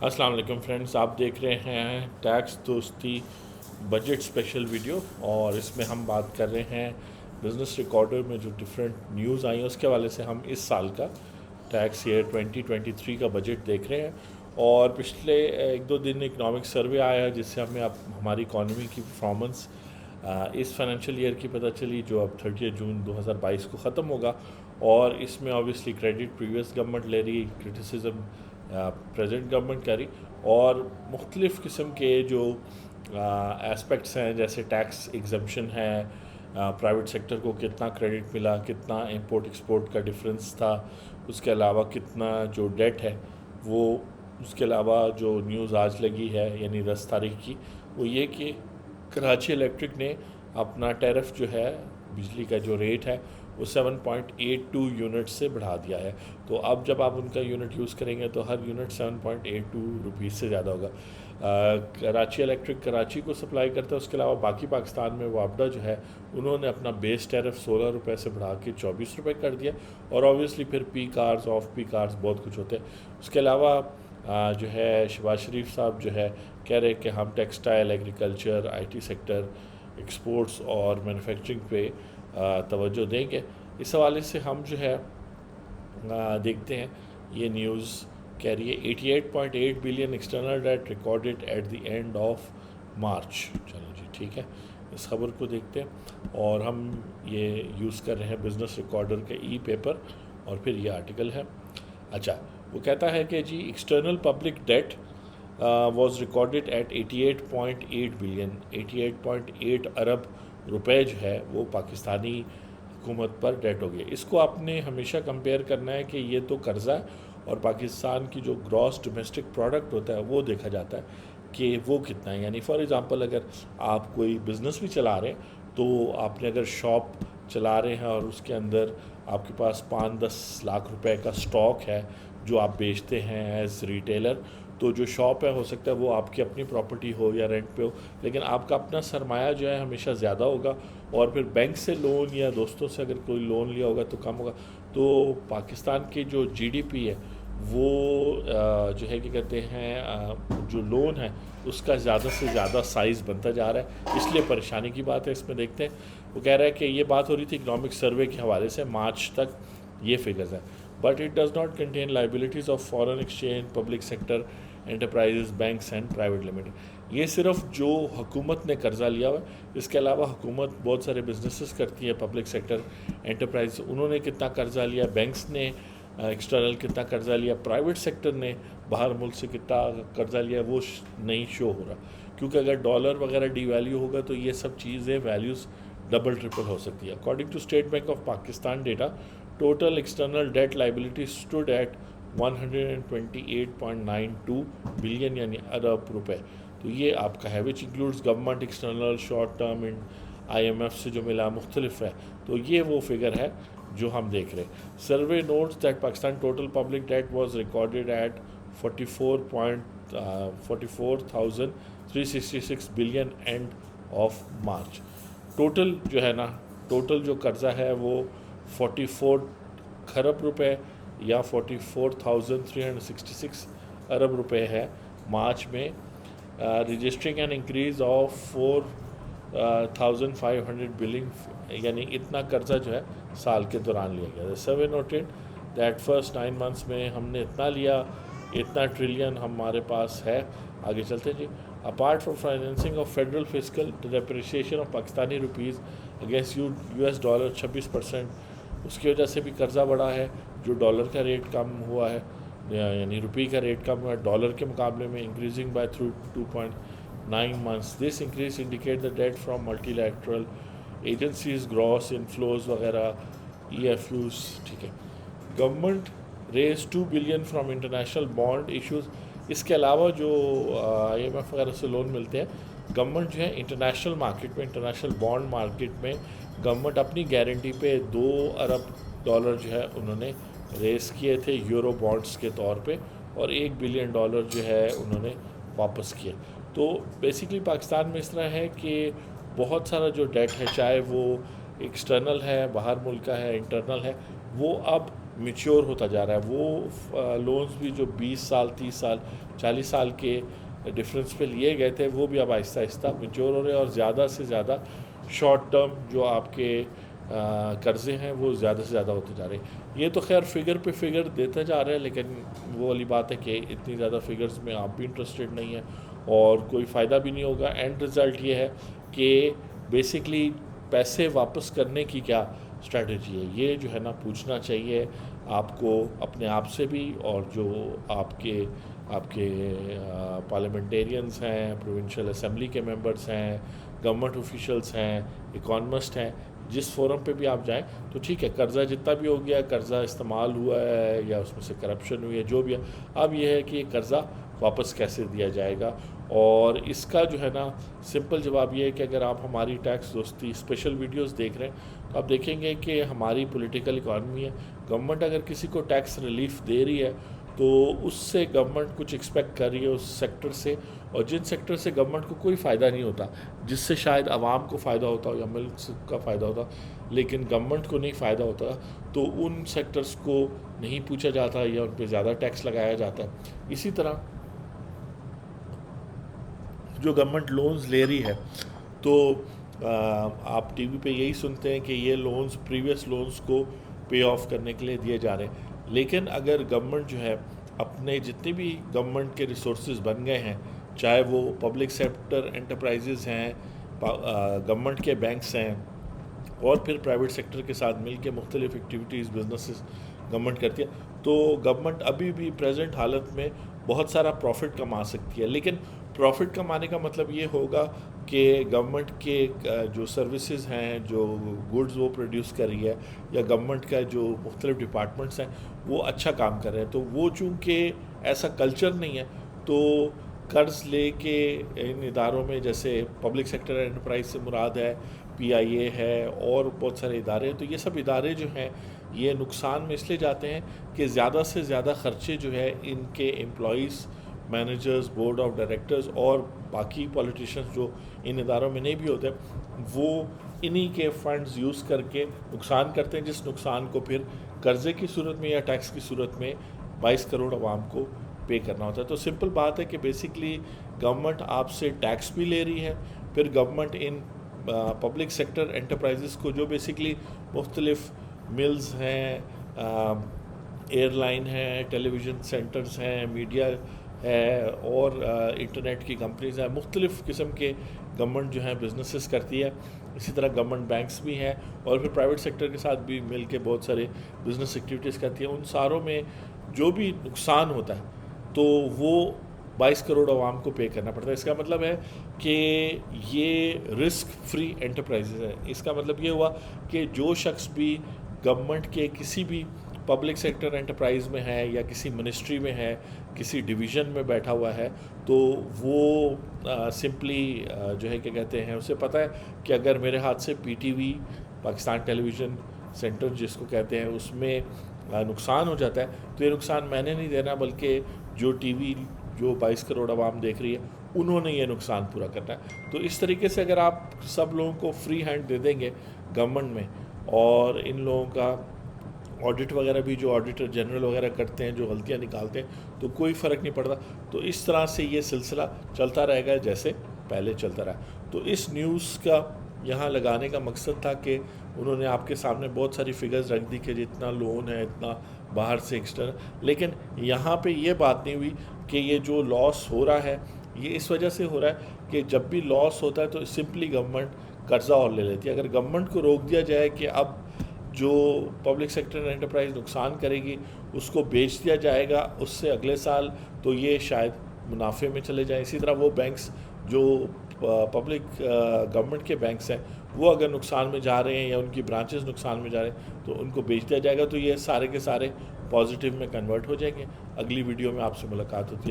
अस्सलाम वालेकुम फ्रेंड्स, आप देख रहे हैं टैक्स दोस्ती बजट स्पेशल वीडियो। और इसमें हम बात कर रहे हैं बिज़नेस रिकॉर्डर में जो डिफरेंट न्यूज़ आई हैं उसके हवाले से। हम इस साल का टैक्स ईयर 2023 का बजट देख रहे हैं। और पिछले एक दो दिन इकनॉमिक सर्वे आया है जिससे हमें अब हमारी इकॉनमी की परफॉर्मेंस इस फाइनेंशियल ईयर की पता चली, जो अब 30 जून 2022 को ख़त्म होगा। और इसमें ऑब्वियसली क्रेडिट प्रीवियस गवर्नमेंट ले रही, क्रिटिसिज्म प्रेजेंट गवर्नमेंट करी। और मुख्तलिफ़ किस्म के जो एस्पेक्ट्स हैं, जैसे टैक्स एग्जम्पशन है, प्राइवेट सेक्टर को कितना क्रेडिट मिला, कितना इंपोर्ट एक्सपोर्ट का डिफरेंस था, उसके अलावा कितना जो डेट है वो, उसके अलावा जो न्यूज़ आज लगी है यानी 10 तारीख की, वो ये कि कराची इलेक्ट्रिक ने अपना टैरिफ जो है, बिजली का जो रेट है, वो 7.82 यूनिट से बढ़ा दिया है। तो अब जब आप उनका यूनिट यूज़ करेंगे तो हर यूनिट 7.82 रुपीज़ से ज़्यादा होगा। कराची इलेक्ट्रिक कराची को सप्लाई करता है, उसके अलावा बाकी पाकिस्तान में वापडा जो है उन्होंने अपना बेस टैरिफ 16 रुपये से बढ़ा के 24 रुपये कर दिया। और ऑब्वियसली फिर P cars, of P cars, बहुत कुछ होते हैं। उसके अलावा जो है शहबाज शरीफ साहब जो है कह रहे कि हम textile, agriculture, IT sector, exports और मैन्युफैक्चरिंग पे तवज्जो देंगे। इस हवाले से हम जो है देखते हैं, ये न्यूज़ कह रही है 88.8 billion external debt recorded at the end of मार्च। चलो जी, ठीक है, इस खबर को देखते हैं। और हम ये यूज़ कर रहे हैं बिज़नेस रिकॉर्डर के ई पेपर, और फिर ये आर्टिकल है। अच्छा, वो कहता है कि जी external public debt was recorded at 88.8 billion, 88.8 अरब रुपए जो है वो पाकिस्तानी हुकूमत पर डेट हो गई। इसको आपने हमेशा कंपेयर करना है कि ये तो कर्ज़ा है, और पाकिस्तान की जो ग्रॉस डोमेस्टिक प्रोडक्ट होता है वो देखा जाता है कि वो कितना है। यानी फॉर एग्ज़ाम्पल अगर आप कोई बिज़नेस भी चला रहे हैं, तो आपने अगर शॉप चला रहे हैं और उसके अंदर आपके पास 5-10 लाख रुपए का स्टॉक है जो आप बेचते हैं एज रिटेलर, तो जो शॉप है हो सकता है वो आपकी अपनी प्रॉपर्टी हो या रेंट पे हो, लेकिन आपका अपना सरमाया जो है हमेशा ज़्यादा होगा। और फिर बैंक से लोन या दोस्तों से अगर कोई लोन लिया होगा तो कम होगा। तो पाकिस्तान की जो जीडीपी है वो जो है कि कहते हैं जो लोन है उसका ज़्यादा से ज़्यादा साइज़ बनता जा रहा है, इसलिए परेशानी की बात है। इसमें देखते हैं, वो कह रहा है कि ये बात हो रही थी इकनॉमिक सर्वे के हवाले से, मार्च तक ये फिगर्स हैं। But it does not contain liabilities of foreign exchange, public sector enterprises, banks and private limited. ये सिर्फ जो हुकूमत ने कर्ज़ा लिया हुआ है, इसके अलावा हुकूमत बहुत सारे बिजनेसेस करती है, पब्लिक सेक्टर एंटरप्राइज, उन्होंने कितना कर्ज़ा लिया, बैंक्स ने एक्सटर्नल कितना कर्ज़ा लिया, प्राइवेट सेक्टर ने बाहर मुल्क से कितना कर्ज़ा लिया, वो नहीं शो हो रहा। क्योंकि अगर डॉलर वगैरह डिवैल्यू होगा तो ये सब चीज़ें वैल्यूज़ डबल ट्रिपल हो सकती है। According to State Bank of Pakistan data, total external debt liability stood at 128.92 billion यानी अरब रुपए। तो ये आपका है, which includes government external, short term in IMF से जो मिला मुख्तलिफ है। तो ये वो फिगर है जो हम देख रहे हैं। Survey notes that Pakistan total public debt was recorded at 44,366 billion end of March. Total जो है ना, टोटल जो कर्ज़ा है वो 44 खरब रुपए या 44,366 अरब रुपए है मार्च में, registering an increase of 4,500 billing, यानी इतना कर्जा जो है साल के दौरान लिया गया। सर्वे नोटेड दैट फर्स्ट 9 मंथ्स में हमने इतना लिया, इतना ट्रिलियन हमारे पास है। आगे चलते हैं जी। Apart from financing of federal physical depreciation of Pakistani rupees against US dollar 26%, उसकी वजह से भी कर्ज़ा बढ़ा है। जो डॉलर का रेट कम हुआ है, यानी रुपये का रेट कम हुआ है डॉलर के मुकाबले में, increasing by through 2.9 months. This increase indicate the debt from multilateral agencies, gross inflows वगैरह, EFUs, ठीक है। Government raise 2 billion from international bond issues. इसके अलावा जो IMF वगैरह से लोन मिलते हैं, गवर्नमेंट जो है इंटरनेशनल मार्केट में, इंटरनेशनल बॉन्ड मार्केट में गवर्नमेंट अपनी गारंटी पे 2 अरब डॉलर जो है उन्होंने रेस किए थे यूरो बॉन्ड्स के तौर पे, और 1 बिलियन डॉलर जो है उन्होंने वापस किए। तो बेसिकली पाकिस्तान में इस तरह है कि बहुत सारा जो डेट है, चाहे वो एक्सटर्नल है, बाहर मुल्क का है, इंटरनल है, वो अब मैच्योर होता जा रहा है। वो लोन्स भी जो 20 साल 30 साल 40 साल के डिफरेंस पे लिए गए थे वो भी अब आहिस्ता आहिस्ता मैच्योर हो रहे हैं, और ज़्यादा से ज़्यादा शॉर्ट टर्म जो आपके कर्ज़े हैं वो ज़्यादा से ज़्यादा होते जा रहे हैं। ये तो खैर फिगर पे फिगर देते जा रहे हैं, लेकिन वो वाली बात है कि इतनी ज़्यादा फिगर्स में आप भी इंटरेस्टेड नहीं हैं और कोई फ़ायदा भी नहीं होगा। एंड रिज़ल्ट ये है कि बेसिकली पैसे वापस करने की क्या स्ट्रेटजी है, ये जो है ना पूछना चाहिए आपको अपने आप से भी, और जो आपके आपके पार्लियामेंटेरियंस हैं, प्रोविंशियल असेंबली के मेंबर्स हैं, गवर्नमेंट ऑफिशियल्स हैं, इकोनॉमिस्ट हैं, जिस फोरम पे भी आप जाएं तो ठीक है, कर्ज़ा जितना भी हो गया, कर्ज़ा इस्तेमाल हुआ है या उसमें से करप्शन हुई है, जो भी है, अब यह है कि ये कर्ज़ा वापस कैसे दिया जाएगा। और इसका जो है ना सिंपल जवाब ये है कि अगर आप हमारी टैक्स दोस्ती स्पेशल वीडियोस देख रहे हैं तो आप देखेंगे कि हमारी पॉलिटिकल इकॉनमी है, गवर्नमेंट अगर किसी को टैक्स रिलीफ दे रही है तो उससे गवर्नमेंट कुछ एक्सपेक्ट कर रही है उस सेक्टर से, और जिन सेक्टर से गवर्नमेंट को कोई फ़ायदा नहीं होता, जिससे शायद आवाम को फ़ायदा होता हो या मिल्क का फ़ायदा होता लेकिन गवर्नमेंट को नहीं फ़ायदा होता, तो उन सेक्टर्स को नहीं पूछा जाता या उन पर ज़्यादा टैक्स लगाया जाता है। इसी तरह जो गवर्नमेंट लोन्स ले रही है तो आप टीवी पे यही सुनते हैं कि ये लोन्स प्रीवियस लोन्स को पे ऑफ करने के लिए दिए जा रहे हैं, लेकिन अगर गवर्नमेंट जो है अपने जितने भी गवर्नमेंट के रिसोर्सेज बन गए हैं, चाहे वो पब्लिक सेक्टर एंटरप्राइजेज़ हैं, गवर्नमेंट के बैंक्स हैं, और फिर प्राइवेट सेक्टर के साथ मिल के मुख्तलिफ एक्टिविटीज़ बिजनेसेस गवर्नमेंट करती है, तो गवर्नमेंट अभी भी प्रेजेंट हालत में बहुत सारा प्रॉफिट कमा सकती है। लेकिन प्रॉफिट कमाने का मतलब ये होगा कि गवर्नमेंट के जो सर्विसेज हैं, जो गुड्स वो प्रोड्यूस कर रही है, या गवर्नमेंट का जो मुख्तलिफ डिपार्टमेंट्स हैं वो अच्छा काम कर रहे हैं, तो वो चूँकि ऐसा कल्चर नहीं है, तो कर्ज़ ले के इन इदारों में, जैसे पब्लिक सेक्टर एंटरप्राइज से मुराद है PIA है और बहुत सारे इदारे हैं, तो ये सब इदारे जो हैं ये नुकसान में इसलिए जाते हैं कि ज़्यादा से ज़्यादा ख़र्चे जो है इनके employees, managers, board of directors और बाकी पॉलिटिशियंस जो इन इदारों में नहीं भी होते, वो इन्हीं के फंड्स यूज़ करके नुकसान करते हैं, जिस नुकसान को फिर कर्ज़े की सूरत में या टैक्स की सूरत में 22 करोड़ आवाम को पे करना होता है। तो सिंपल बात है कि बेसिकली गवर्नमेंट आपसे टैक्स भी ले रही है, फिर government in public sector enterprises को, जो बेसिकली मुख्तलिफ मिल्स हैं, एयरलाइन हैं, टेलीविज़न सेंटर्स हैं, मीडिया है और इंटरनेट की कंपनीज़ हैं, मुख्तलिफ़ किस्म के गवर्नमेंट जो है बिजनेसेस करती है। इसी तरह गवर्नमेंट बैंक्स भी हैं और फिर प्राइवेट सेक्टर के साथ भी मिल के बहुत सारे बिजनेस एक्टिविटीज़ करती है। उन सारों में जो भी नुकसान होता है तो वो 22 करोड़ आवाम को पे करना पड़ता है। इसका मतलब है कि ये रिस्क फ्री एंटरप्राइजेज है। इसका मतलब ये हुआ कि जो शख्स भी गवर्नमेंट के किसी भी पब्लिक सेक्टर एंटरप्राइज में है या किसी मिनिस्ट्री में है, किसी डिवीज़न में बैठा हुआ है, तो वो सिंपली जो है क्या कहते हैं, उसे पता है कि अगर मेरे हाथ से PTV, पाकिस्तान टेलीविज़न सेंटर जिसको कहते हैं, उसमें नुकसान हो जाता है तो ये नुकसान मैंने नहीं देना, बल्कि जो टीवी जो 22 करोड़ आवाम देख रही है उन्होंने ये नुकसान पूरा करना है। तो इस तरीके से अगर आप सब लोगों को फ्री हैंड दे देंगे गवर्नमेंट में, और इन लोगों का ऑडिट वगैरह भी जो ऑडिटर जनरल वगैरह करते हैं, जो गलतियां निकालते हैं, तो कोई फ़र्क नहीं पड़ता। तो इस तरह से ये सिलसिला चलता रहेगा जैसे पहले चलता रहा। तो इस न्यूज़ का यहाँ लगाने का मकसद था कि उन्होंने आपके सामने बहुत सारी फिगर्स रख दी कि जितना लोन है इतना बाहर से एक्सटर्नल, लेकिन यहाँ पे ये बात नहीं हुई कि ये जो लॉस हो रहा है ये इस वजह से हो रहा है कि जब भी लॉस होता है तो सिंपली गवर्नमेंट कर्ज़ा और ले लेती है। अगर गवर्नमेंट को रोक दिया जाए कि अब जो पब्लिक सेक्टर एंटरप्राइज नुकसान करेगी उसको बेच दिया जाएगा उससे अगले साल, तो ये शायद मुनाफे में चले जाए। इसी तरह वो बैंक्स जो पब्लिक गवर्नमेंट के बैंक्स हैं वो अगर नुकसान में जा रहे हैं या उनकी ब्रांचेस नुकसान में जा रहे हैं तो उनको बेच दिया जाएगा, तो ये सारे के सारे पॉजिटिव में कन्वर्ट हो जाएंगे। अगली वीडियो में आपसे मुलाकात होती है।